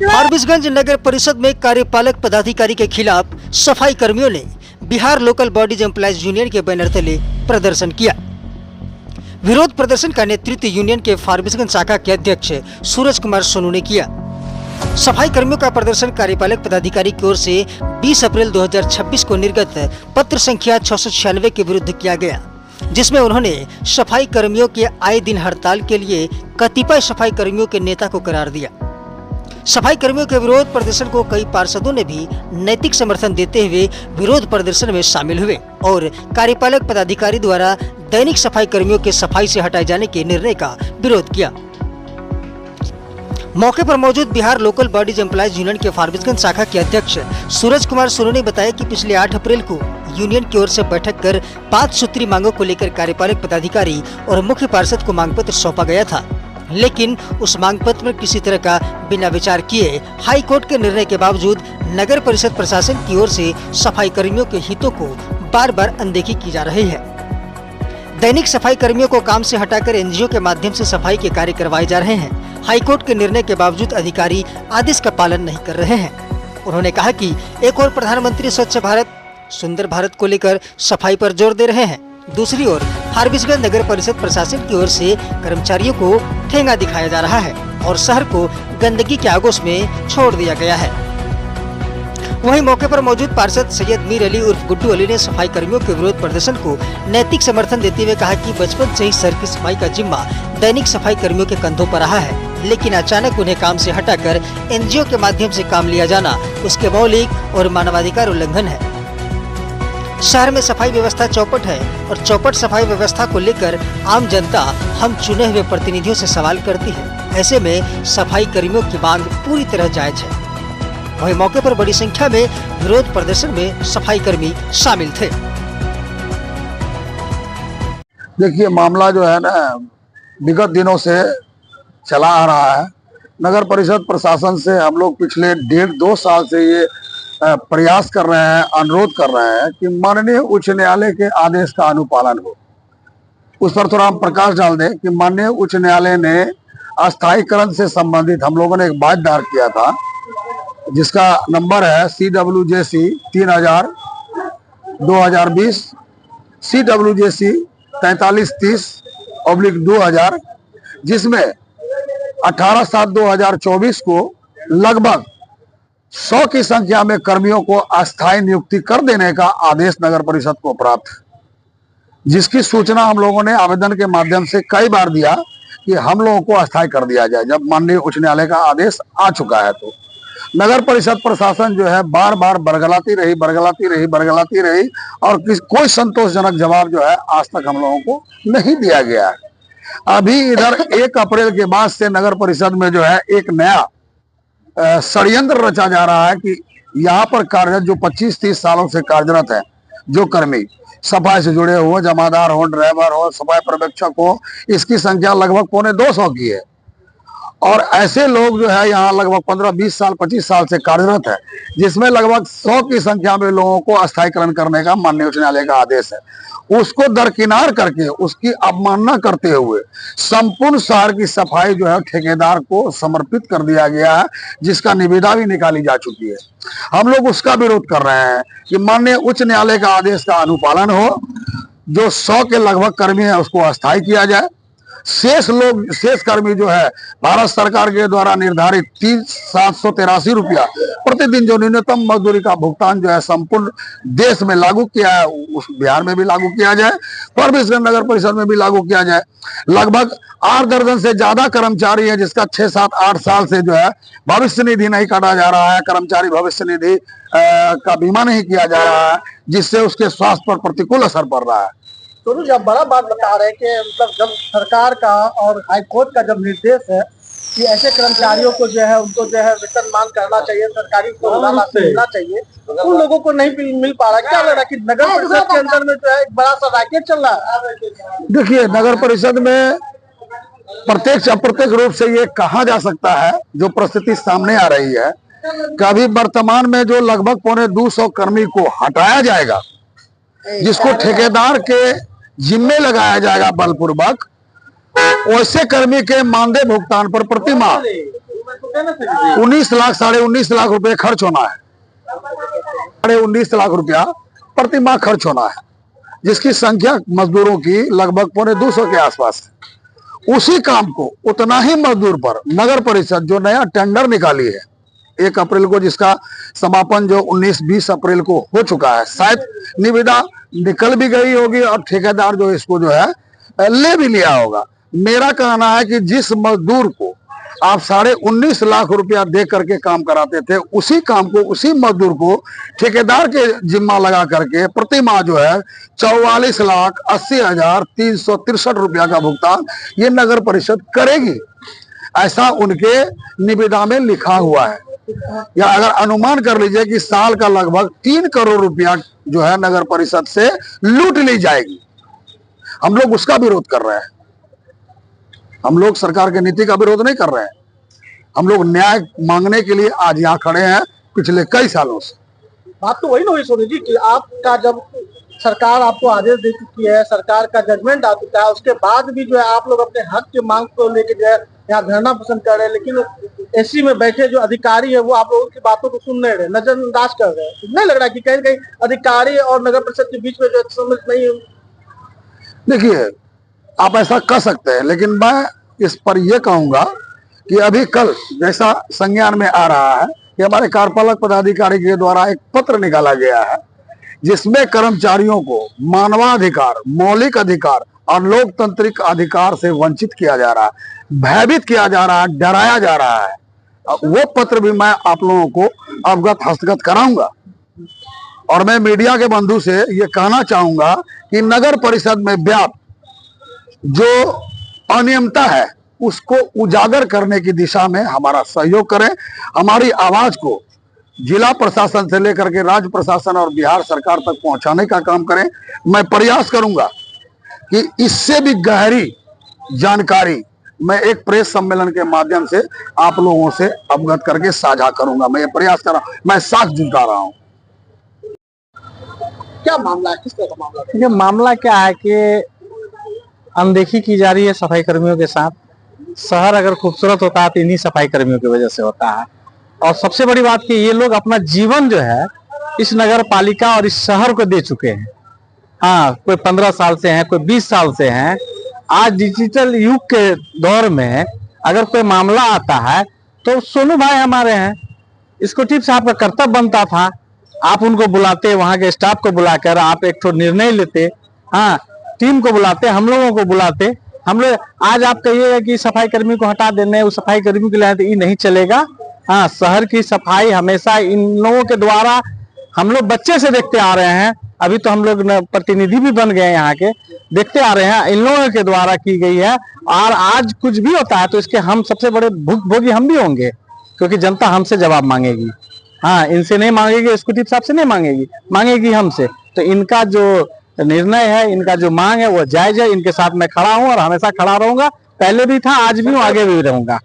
फारबिसगंज नगर परिषद में कार्यपालक पदाधिकारी के खिलाफ सफाई कर्मियों ने Bihar local bodies employees union के बैनर तले प्रदर्शन किया। विरोध प्रदर्शन का नेतृत्व यूनियन के फारबिसगंज शाखा के अध्यक्ष सूरज कुमार सोनू ने किया। सफाई कर्मियों का प्रदर्शन कार्यपालक पदाधिकारी की ओर से 20 अप्रैल 2026 को निर्गत पत्र संख्या 696 के विरुद्ध किया गया, जिसमें उन्होंने सफाई कर्मियों के आए दिन हड़ताल के लिए कतिपय सफाई कर्मियों के नेता को करार दिया। सफाई कर्मियों के विरोध प्रदर्शन को कई पार्षदों ने भी नैतिक समर्थन देते हुए विरोध प्रदर्शन में शामिल हुए और कार्यपालक पदाधिकारी द्वारा दैनिक सफाई कर्मियों के सफाई से हटाए जाने के निर्णय का विरोध किया। मौके पर मौजूद Bihar local bodies employees union के फारबिसगंज शाखा के अध्यक्ष सूरज कुमार सोनू ने बताया कि पिछले 8 अप्रैल को यूनियन की ओर से बैठक कर 5 सूत्री मांगों को लेकर कार्यपालक पदाधिकारी और मुख्य पार्षद को मांग पत्र सौंपा गया था, लेकिन उस मांग पत्र में किसी तरह का बिना विचार किए हाई कोर्ट के निर्णय के बावजूद नगर परिषद प्रशासन की ओर से सफाई कर्मियों के हितों को बार बार अनदेखी की जा रही है। दैनिक सफाई कर्मियों को काम से हटाकर एनजीओ के माध्यम से सफाई के कार्य करवाए जा रहे हैं। हाईकोर्ट के निर्णय के बावजूद अधिकारी आदेश का पालन नहीं कर रहे हैं। उन्होंने कहा कि एक ओर प्रधानमंत्री स्वच्छ भारत सुंदर भारत को लेकर सफाई पर जोर दे रहे हैं, दूसरी ओर फारबिसगंज नगर परिषद प्रशासन की ओर से कर्मचारियों को ठेंगा दिखाया जा रहा है और शहर को गंदगी के आगोश में छोड़ दिया गया है। वहीं मौके पर मौजूद पार्षद सैयद मीर अली उर्फ गुड्डू अली ने सफाई कर्मियों के विरोध प्रदर्शन को नैतिक समर्थन देते हुए कहा कि बचपन से ही शहर की सफाई का जिम्मा दैनिक सफाई कर्मियों के कंधों पर रहा है, लेकिन अचानक उन्हें काम से हटाकर एनजीओ के माध्यम से काम लिया जाना उसके मौलिक और मानवाधिकार उल्लंघन है। शहर में सफाई व्यवस्था चौपट है और चौपट सफाई व्यवस्था को लेकर आम जनता हम चुने हुए प्रतिनिधियों से सवाल करती है। ऐसे में सफाई कर्मियों की मांग पूरी तरह जायज है। वहीं मौके पर बड़ी संख्या में विरोध प्रदर्शन में सफाई कर्मी शामिल थे। देखिए, मामला जो है ना विगत दिनों से चला आ रहा है। नगर परिषद प्रशासन से हम लोग पिछले 1.5-2 साल से ये प्रयास कर रहे हैं, अनुरोध कर रहे हैं कि माननीय उच्च न्यायालय के आदेश का अनुपालन हो। उस पर थोड़ा हम प्रकाश डाल दें कि माननीय उच्च न्यायालय ने अस्थायीकरण से संबंधित हम लोगों ने एक बात दायर किया था, जिसका नंबर है CWJC 3000/2020 CWJC 4330/2000, जिसमें 18/7/2024 को लगभग 100 की संख्या में कर्मियों को अस्थायी नियुक्ति कर देने का आदेश नगर परिषद को प्राप्त है, जिसकी सूचना हम लोगों ने आवेदन के माध्यम से कई बार दिया कि हम लोगों को अस्थायी कर दिया जाए। जब माननीय उच्च न्यायालय का आदेश आ चुका है तो नगर परिषद प्रशासन जो है बार बार बरगलाती रही और कोई संतोषजनक जवाब जो है आज तक हम लोगों को नहीं दिया गया है। अभी इधर 1 अप्रैल के बाद से नगर परिषद में जो है एक नया षड्यंत्र रचा जा रहा है कि यहाँ पर कार्यरत जो 25-30 सालों से कार्यरत है, जो कर्मी सफाई से जुड़े हो, जमादार हो, ड्राइवर हो, सफाई पर्यवेक्षक हो, इसकी संख्या लगभग 250 की है। और ऐसे लोग जो है यहाँ लगभग 15-20 साल 25 साल से कार्यरत है, जिसमें लगभग 100 की संख्या में लोगों को अस्थायीकरण करने का माननीय उच्च न्यायालय का आदेश है। उसको दरकिनार करके उसकी अवमानना करते हुए संपूर्ण शहर की सफाई जो है ठेकेदार को समर्पित कर दिया गया है, जिसका निविदा भी निकाली जा चुकी है। हम लोग उसका विरोध कर रहे हैं कि माननीय उच्च न्यायालय का आदेश का अनुपालन हो। जो 100 के लगभग कर्मी है उसको अस्थायी किया जाए। शेष कर्मी जो है भारत सरकार के द्वारा निर्धारित 783 रुपया प्रतिदिन जो न्यूनतम मजदूरी का भुगतान जो है संपूर्ण देश में लागू किया है, उस बिहार में भी लागू किया जाए, फारबिसगंज नगर परिषद में भी लागू किया जाए। लगभग 8 दर्जन से ज्यादा कर्मचारी है, जिसका 6-7-8 साल से जो है भविष्य निधि नहीं काटा जा रहा है, कर्मचारी भविष्य निधि का बीमा नहीं किया जा रहा है, जिससे उसके स्वास्थ्य पर प्रतिकूल असर पड़ रहा है। तो जब बड़ा बात बता रहे कि मतलब जब सरकार का और हाईकोर्ट का जब निर्देश है कि ऐसे कर्मचारियों को जो है उनको जो है वेतनमान करना चाहिए, सरकारी को मिलना चाहिए, उन लोगों को नहीं मिल पा रहा। क्या लग रहा है कि नगर परिषद के अंदर में जो है एक बड़ा सा रैकेट चल रहा है? देखिए, नगर परिषद में प्रत्यक्ष अप्रत्यक्ष रूप से ये कहा जा सकता है, जो परिस्थिति सामने आ रही है, कभी वर्तमान में जो लगभग 250 कर्मी को हटाया जाएगा, जिसको ठेकेदार के जिम्मे लगाया जाएगा बलपूर्वक, वैसे कर्मी के मानदेय भुगतान पर प्रति माह 19 लाख 19.5 लाख रुपए खर्च होना है। 19.5 लाख रुपया प्रति माह खर्च होना है, जिसकी संख्या मजदूरों की लगभग 250 के आसपास है। उसी काम को उतना ही मजदूर पर नगर परिषद जो नया टेंडर निकाली है 1 अप्रैल को, जिसका समापन जो 19-20 अप्रैल को हो चुका है, शायद निविदा निकल भी गई होगी और ठेकेदार जो इसको जो है ले भी लिया होगा। मेरा कहना है कि जिस मजदूर को आप 19.5 लाख रुपया दे करके काम कराते थे, उसी काम को उसी मजदूर को ठेकेदार के जिम्मा लगा करके प्रति माह जो है 44,80,363 रुपया का भुगतान ये नगर परिषद करेगी, ऐसा उनके निविदा में लिखा हुआ है। या अगर अनुमान कर लीजिए कि साल का लगभग 3 करोड़ रुपया जो है नगर परिषद से लूट ली जाएगी। हम लोग उसका विरोध कर रहे हैं, हम लोग सरकार की नीति का विरोध नहीं कर रहे हैं। हम लोग न्याय मांगने के लिए आज यहाँ खड़े हैं पिछले कई सालों से। बात तो वही ना हुई सोनी जी कि आपका जब सरकार आपको आदेश दे चुकी है, सरकार का जजमेंट आ चुका है, उसके बाद भी जो है आप लोग अपने हक की मांग को लेकर जो है यहाँ धरना पसंद कर रहे हैं, लेकिन एसी में बैठे जो अधिकारी है वो आप लोगों की बातों को सुन नहीं रहे, नजरअंदाज कर रहे हैं। नहीं लग रहा कि कहीं कहीं अधिकारी और नगर परिषद के बीच में जो समझ नहीं? देखिए, आप ऐसा कर सकते हैं, लेकिन मैं इस पर यह कहूंगा कि अभी कल जैसा संज्ञान में आ रहा है कि हमारे कार्यपालक पदाधिकारी के द्वारा एक पत्र निकाला गया है, जिसमें कर्मचारियों को मानवाधिकार, मौलिक अधिकार और लोकतांत्रिक अधिकार से वंचित किया जा रहा है, भयभीत किया जा रहा है, डराया जा रहा है। वो पत्र भी मैं आप लोगों को अवगत हस्तगत कराऊंगा। और मैं मीडिया के बंधु से ये कहना चाहूंगा कि नगर परिषद में व्याप्त जो अनियमितता है उसको उजागर करने की दिशा में हमारा सहयोग करें, हमारी आवाज को जिला प्रशासन से लेकर के राज्य प्रशासन और बिहार सरकार तक पहुंचाने का काम करें। मैं प्रयास करूंगा कि इससे भी गहरी जानकारी मैं एक प्रेस सम्मेलन के माध्यम से आप लोगों से अवगत करके साझा करूंगा। मैं ये प्रयास कर रहा हूं, मैं साथ जुटा रहा हूं। क्या मामला है, किस तरह का मामला है? ये मामला क्या है कि अनदेखी की जा रही है सफाई कर्मियों के साथ। शहर अगर खूबसूरत होता है तो इन्हीं सफाई कर्मियों की वजह से होता है। और सबसे बड़ी बात कि ये लोग अपना जीवन जो है इस नगर पालिका और इस शहर को दे चुके हैं। हाँ, कोई 15 साल से हैं, कोई 20 साल से हैं। आज डिजिटल युग के दौर में अगर कोई मामला आता है तो सोनू भाई हमारे हैं, इसको ठीक से आपका कर्तव्य बनता था, आप उनको बुलाते, वहां के स्टाफ को बुलाकर आप एक ठो निर्णय लेते। हाँ, टीम को बुलाते, हम लोगों को बुलाते। हम लोग आज आप कहिएगा कि सफाई कर्मी को हटा देने, उस सफाई कर्मी को लाए, तो ये नहीं चलेगा। हाँ, शहर की सफाई हमेशा इन लोगों के द्वारा हम लोग बच्चे से देखते आ रहे हैं। अभी तो हम लोग प्रतिनिधि भी बन गए यहाँ के, देखते आ रहे हैं, इन लोगों के द्वारा की गई है। और आज कुछ भी होता है तो इसके हम सबसे बड़े भुगभोगी हम भी होंगे, क्योंकि जनता हमसे जवाब मांगेगी। हाँ, इनसे नहीं मांगेगी, स्कूटी साहब से नहीं मांगेगी, मांगेगी हमसे। तो इनका जो निर्णय है, इनका जो मांग है वो जायज है। इनके साथ मैं खड़ा हूँ और हमेशा खड़ा रहूंगा, पहले भी था, आज भी हूँ, आगे भी रहूंगा।